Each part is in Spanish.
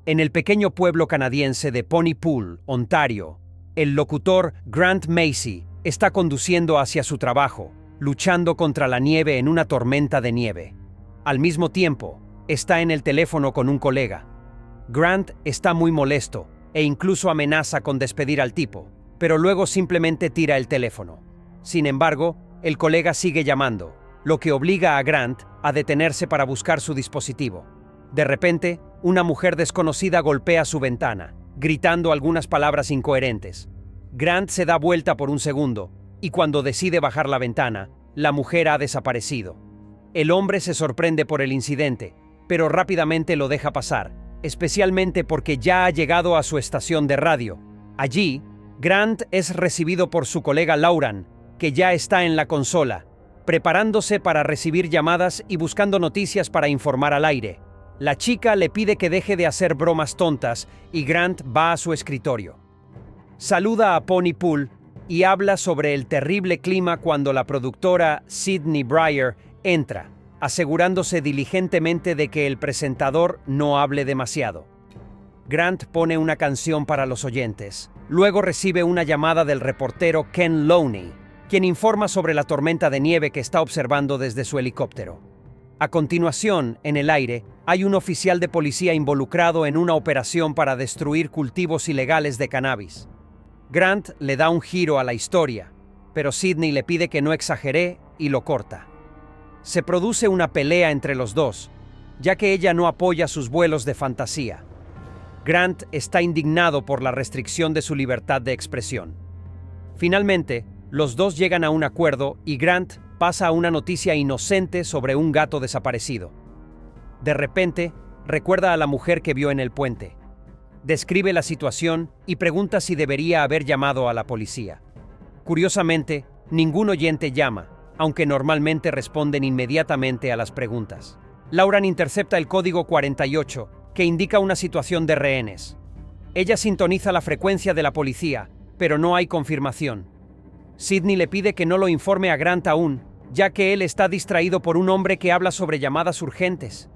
En el pequeño pueblo canadiense de Pontypool, Ontario, el locutor Grant Macy está conduciendo hacia su trabajo, luchando contra la nieve en una tormenta de nieve. Al mismo tiempo, está en el teléfono con un colega. Grant está muy molesto e incluso amenaza con despedir al tipo, pero luego simplemente tira el teléfono. Sin embargo, el colega sigue llamando, lo que obliga a Grant a detenerse para buscar su dispositivo. De repente, una mujer desconocida golpea su ventana, gritando algunas palabras incoherentes. Grant se da vuelta por un segundo, y cuando decide bajar la ventana, la mujer ha desaparecido. El hombre se sorprende por el incidente, pero rápidamente lo deja pasar, especialmente porque ya ha llegado a su estación de radio. Allí, Grant es recibido por su colega Lauren, que ya está en la consola, preparándose para recibir llamadas y buscando noticias para informar al aire. La chica le pide que deje de hacer bromas tontas y Grant va a su escritorio. Saluda a Pontypool y habla sobre el terrible clima cuando la productora Sydney Breyer entra, asegurándose diligentemente de que el presentador no hable demasiado. Grant pone una canción para los oyentes. Luego recibe una llamada del reportero Ken Lowney, quien informa sobre la tormenta de nieve que está observando desde su helicóptero. A continuación, en el aire, hay un oficial de policía involucrado en una operación para destruir cultivos ilegales de cannabis. Grant le da un giro a la historia, pero Sydney le pide que no exagere y lo corta. Se produce una pelea entre los dos, ya que ella no apoya sus vuelos de fantasía. Grant está indignado por la restricción de su libertad de expresión. Finalmente, los dos llegan a un acuerdo y Grant pasa a una noticia inocente sobre un gato desaparecido. De repente, recuerda a la mujer que vio en el puente. Describe la situación y pregunta si debería haber llamado a la policía. Curiosamente, ningún oyente llama, aunque normalmente responden inmediatamente a las preguntas. Lauren intercepta el código 48, que indica una situación de rehenes. Ella sintoniza la frecuencia de la policía, pero no hay confirmación. Sydney le pide que no lo informe a Grant aún, ya que él está distraído por un hombre que habla sobre llamadas urgentes.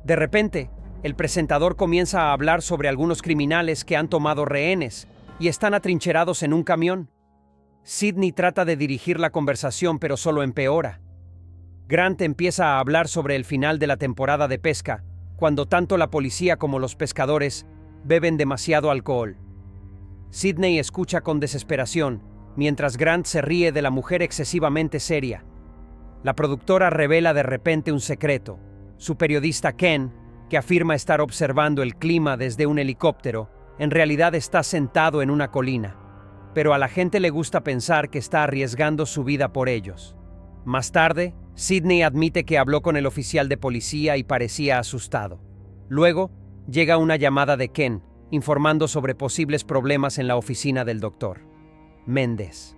De repente, el presentador comienza a hablar sobre algunos criminales que han tomado rehenes y están atrincherados en un camión. Sydney trata de dirigir la conversación, pero solo empeora. Grant empieza a hablar sobre el final de la temporada de pesca, cuando tanto la policía como los pescadores beben demasiado alcohol. Sydney escucha con desesperación, mientras Grant se ríe de la mujer excesivamente seria. La productora revela de repente un secreto. Su periodista Ken, que afirma estar observando el clima desde un helicóptero, en realidad está sentado en una colina. Pero a la gente le gusta pensar que está arriesgando su vida por ellos. Más tarde, Sydney admite que habló con el oficial de policía y parecía asustado. Luego, llega una llamada de Ken, informando sobre posibles problemas en la oficina del doctor Méndez.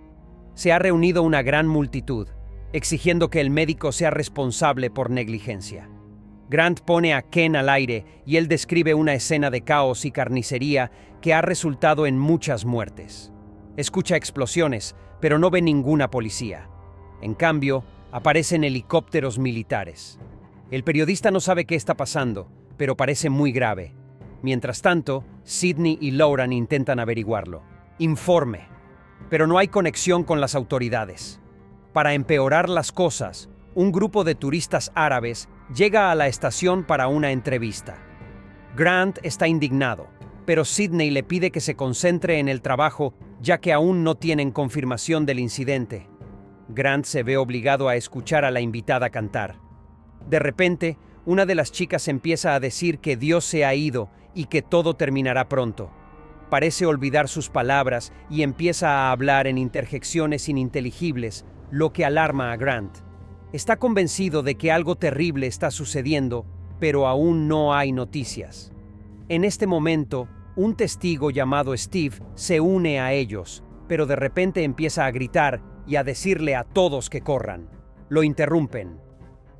Se ha reunido una gran multitud, exigiendo que el médico sea responsable por negligencia. Grant pone a Ken al aire y él describe una escena de caos y carnicería que ha resultado en muchas muertes. Escucha explosiones, pero no ve ninguna policía. En cambio, aparecen helicópteros militares. El periodista no sabe qué está pasando, pero parece muy grave. Mientras tanto, Sydney y Lauren intentan averiguarlo. Informe. Pero no hay conexión con las autoridades. Para empeorar las cosas, un grupo de turistas árabes llega a la estación para una entrevista. Grant está indignado, pero Sydney le pide que se concentre en el trabajo, ya que aún no tienen confirmación del incidente. Grant se ve obligado a escuchar a la invitada cantar. De repente, una de las chicas empieza a decir que Dios se ha ido y que todo terminará pronto. Parece olvidar sus palabras y empieza a hablar en interjecciones ininteligibles, lo que alarma a Grant. Está convencido de que algo terrible está sucediendo, pero aún no hay noticias. En este momento, un testigo llamado Steve se une a ellos, pero de repente empieza a gritar y a decirle a todos que corran. Lo interrumpen.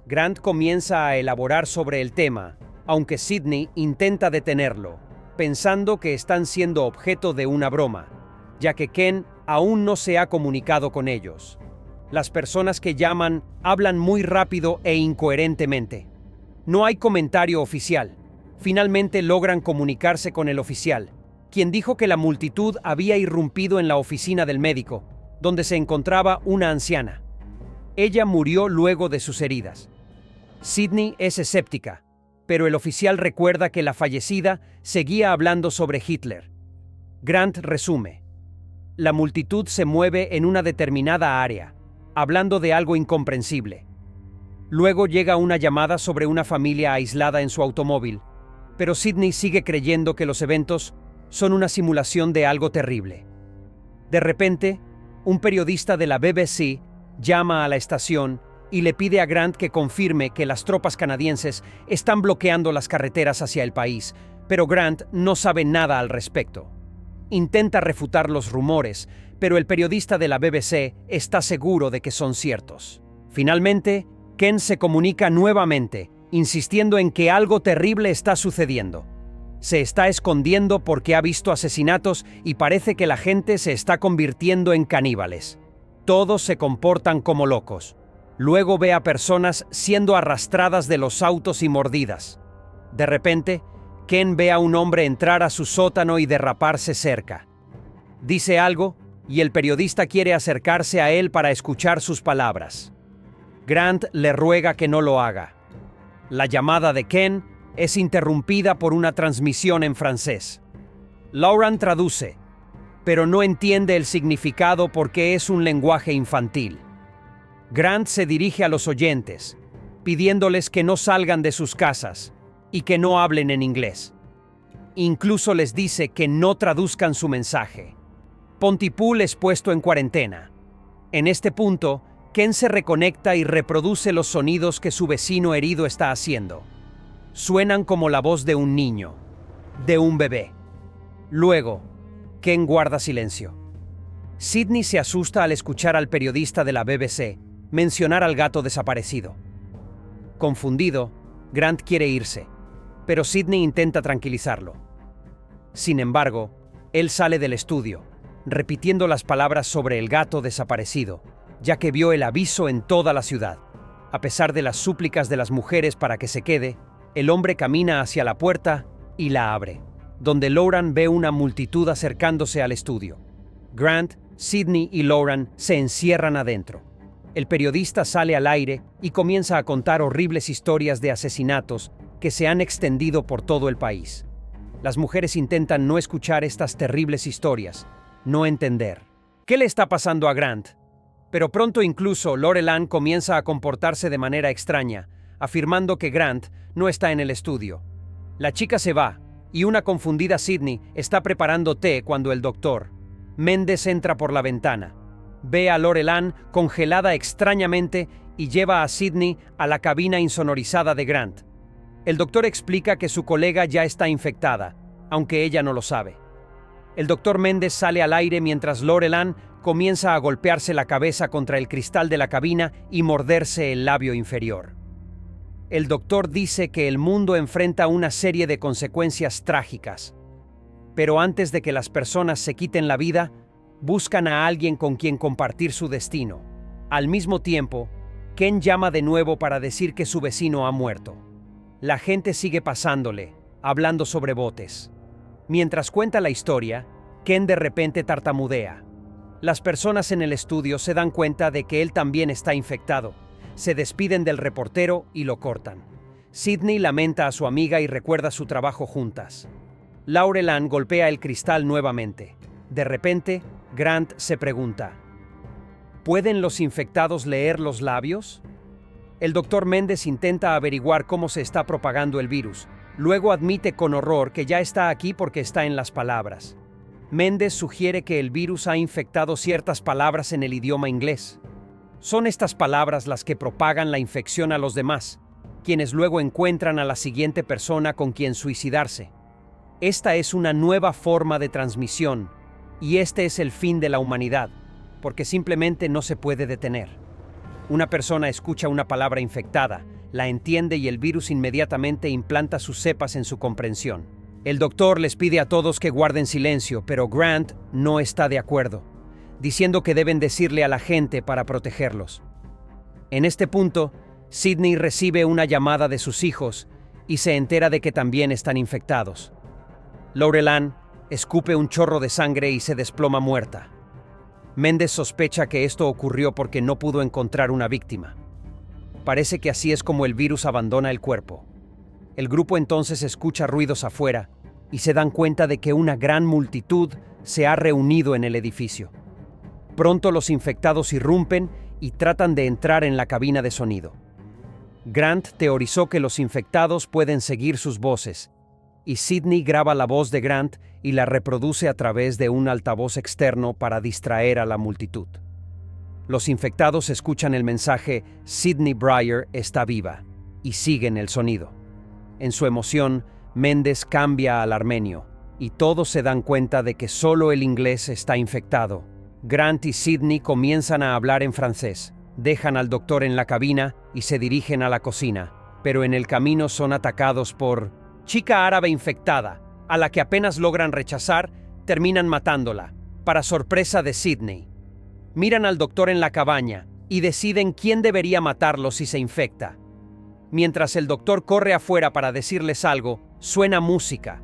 Grant comienza a elaborar sobre el tema, aunque Sydney intenta detenerlo, pensando que están siendo objeto de una broma, ya que Ken aún no se ha comunicado con ellos. Las personas que llaman hablan muy rápido e incoherentemente. No hay comentario oficial. Finalmente logran comunicarse con el oficial, quien dijo que la multitud había irrumpido en la oficina del médico, donde se encontraba una anciana. Ella murió luego de sus heridas. Sidney es escéptica, pero el oficial recuerda que la fallecida seguía hablando sobre Hitler. Grant resume: la multitud se mueve en una determinada área, hablando de algo incomprensible. Luego llega una llamada sobre una familia aislada en su automóvil, pero Sidney sigue creyendo que los eventos son una simulación de algo terrible. De repente, un periodista de la BBC llama a la estación y le pide a Grant que confirme que las tropas canadienses están bloqueando las carreteras hacia el país, pero Grant no sabe nada al respecto. Intenta refutar los rumores, pero el periodista de la BBC está seguro de que son ciertos. Finalmente, Ken se comunica nuevamente, insistiendo en que algo terrible está sucediendo. Se está escondiendo porque ha visto asesinatos y parece que la gente se está convirtiendo en caníbales. Todos se comportan como locos. Luego ve a personas siendo arrastradas de los autos y mordidas. De repente, Ken ve a un hombre entrar a su sótano y derraparse cerca. Dice algo y el periodista quiere acercarse a él para escuchar sus palabras. Grant le ruega que no lo haga. La llamada de Ken es interrumpida por una transmisión en francés. Lauren traduce, pero no entiende el significado porque es un lenguaje infantil. Grant se dirige a los oyentes, pidiéndoles que no salgan de sus casas y que no hablen en inglés. Incluso les dice que no traduzcan su mensaje. Pontypool es puesto en cuarentena. En este punto, Ken se reconecta y reproduce los sonidos que su vecino herido está haciendo. Suenan como la voz de un niño, de un bebé. Luego, Ken guarda silencio. Sidney se asusta al escuchar al periodista de la BBC mencionar al gato desaparecido. Confundido, Grant quiere irse, pero Sidney intenta tranquilizarlo. Sin embargo, él sale del estudio, repitiendo las palabras sobre el gato desaparecido, ya que vio el aviso en toda la ciudad. A pesar de las súplicas de las mujeres para que se quede, el hombre camina hacia la puerta y la abre, donde Lauren ve una multitud acercándose al estudio. Grant, Sidney y Lauren se encierran adentro. El periodista sale al aire y comienza a contar horribles historias de asesinatos que se han extendido por todo el país. Las mujeres intentan no escuchar estas terribles historias, no entender. ¿Qué le está pasando a Grant? Pero pronto incluso Lauren comienza a comportarse de manera extraña, afirmando que Grant no está en el estudio. La chica se va, y una confundida Sidney está preparando té cuando el doctor Mendes entra por la ventana. Ve a Lauren congelada extrañamente y lleva a Sidney a la cabina insonorizada de Grant. El doctor explica que su colega ya está infectada, aunque ella no lo sabe. El doctor Mendes sale al aire mientras Lauren comienza a golpearse la cabeza contra el cristal de la cabina y morderse el labio inferior. El doctor dice que el mundo enfrenta una serie de consecuencias trágicas, pero antes de que las personas se quiten la vida, buscan a alguien con quien compartir su destino. Al mismo tiempo, Ken llama de nuevo para decir que su vecino ha muerto. La gente sigue pasándole, hablando sobre botes. Mientras cuenta la historia, Ken de repente tartamudea. Las personas en el estudio se dan cuenta de que él también está infectado. Se despiden del reportero y lo cortan. Sidney lamenta a su amiga y recuerda su trabajo juntas. Lauren golpea el cristal nuevamente. De repente, Grant se pregunta: ¿pueden los infectados leer los labios? El doctor Mendes intenta averiguar cómo se está propagando el virus. Luego admite con horror que ya está aquí porque está en las palabras. Mendes sugiere que el virus ha infectado ciertas palabras en el idioma inglés. Son estas palabras las que propagan la infección a los demás, quienes luego encuentran a la siguiente persona con quien suicidarse. Esta es una nueva forma de transmisión, y este es el fin de la humanidad, porque simplemente no se puede detener. Una persona escucha una palabra infectada, la entiende y el virus inmediatamente implanta sus cepas en su comprensión. El doctor les pide a todos que guarden silencio, pero Grant no está de acuerdo, diciendo que deben decirle a la gente para protegerlos. En este punto, Sidney recibe una llamada de sus hijos y se entera de que también están infectados. Laurel Ann escupe un chorro de sangre y se desploma muerta. Mendes sospecha que esto ocurrió porque no pudo encontrar una víctima. Parece que así es como el virus abandona el cuerpo. El grupo entonces escucha ruidos afuera y se dan cuenta de que una gran multitud se ha reunido en el edificio. Pronto los infectados irrumpen y tratan de entrar en la cabina de sonido. Grant teorizó que los infectados pueden seguir sus voces, y Sidney graba la voz de Grant y la reproduce a través de un altavoz externo para distraer a la multitud. Los infectados escuchan el mensaje "Sidney Breyer está viva" y siguen el sonido. En su emoción, Mendes cambia al armenio, y todos se dan cuenta de que solo el inglés está infectado. Grant y Sidney comienzan a hablar en francés, dejan al doctor en la cabina y se dirigen a la cocina, pero en el camino son atacados por chica árabe infectada, a la que apenas logran rechazar, terminan matándola, para sorpresa de Sidney. Miran al doctor en la cabaña y deciden quién debería matarlo si se infecta. Mientras el doctor corre afuera para decirles algo, suena música,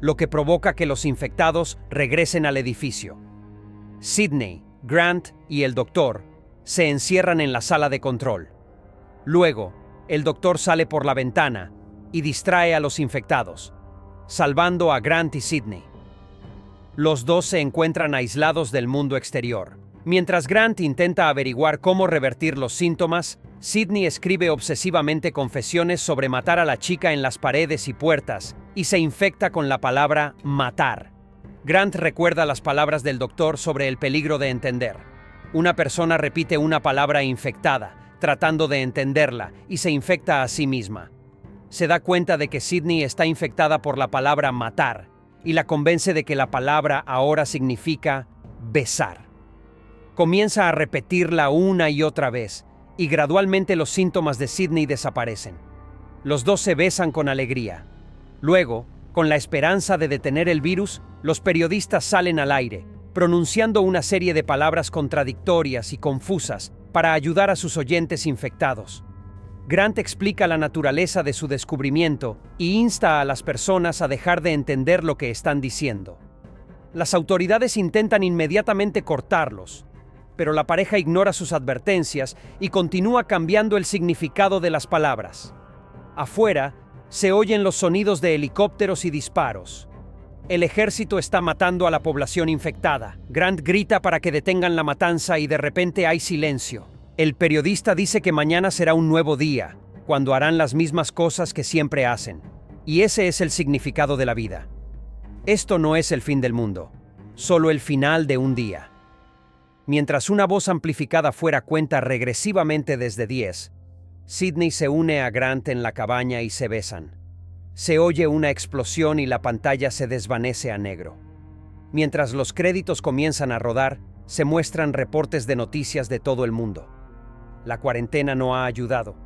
lo que provoca que los infectados regresen al edificio. Sidney, Grant y el doctor se encierran en la sala de control. Luego, el doctor sale por la ventana y distrae a los infectados, salvando a Grant y Sidney. Los dos se encuentran aislados del mundo exterior. Mientras Grant intenta averiguar cómo revertir los síntomas, Sidney escribe obsesivamente confesiones sobre matar a la chica en las paredes y puertas y se infecta con la palabra matar. Grant recuerda las palabras del doctor sobre el peligro de entender. Una persona repite una palabra infectada, tratando de entenderla, y se infecta a sí misma. Se da cuenta de que Sidney está infectada por la palabra matar, y la convence de que la palabra ahora significa besar. Comienza a repetirla una y otra vez, y gradualmente los síntomas de Sidney desaparecen. Los dos se besan con alegría. Luego, con la esperanza de detener el virus, los periodistas salen al aire, pronunciando una serie de palabras contradictorias y confusas para ayudar a sus oyentes infectados. Grant explica la naturaleza de su descubrimiento y insta a las personas a dejar de entender lo que están diciendo. Las autoridades intentan inmediatamente cortarlos, pero la pareja ignora sus advertencias y continúa cambiando el significado de las palabras. Afuera, se oyen los sonidos de helicópteros y disparos. El ejército está matando a la población infectada. Grant grita para que detengan la matanza y de repente hay silencio. El periodista dice que mañana será un nuevo día, cuando harán las mismas cosas que siempre hacen. Y ese es el significado de la vida. Esto no es el fin del mundo, solo el final de un día. Mientras una voz amplificada afuera cuenta regresivamente desde 10, Sidney se une a Grant en la cabaña y se besan. Se oye una explosión y la pantalla se desvanece a negro. Mientras los créditos comienzan a rodar, se muestran reportes de noticias de todo el mundo. La cuarentena no ha ayudado,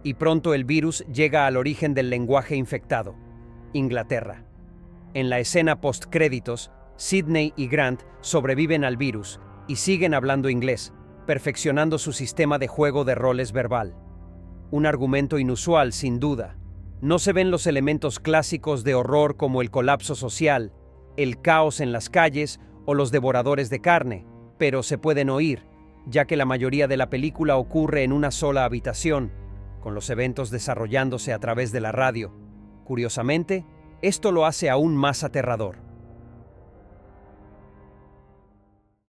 y pronto el virus llega al origen del lenguaje infectado, Inglaterra. En la escena post-créditos, Sidney y Grant sobreviven al virus y siguen hablando inglés, perfeccionando su sistema de juego de roles verbal. Un argumento inusual, sin duda. No se ven los elementos clásicos de horror como el colapso social, el caos en las calles o los devoradores de carne, pero se pueden oír, ya que la mayoría de la película ocurre en una sola habitación, con los eventos desarrollándose a través de la radio. Curiosamente, esto lo hace aún más aterrador.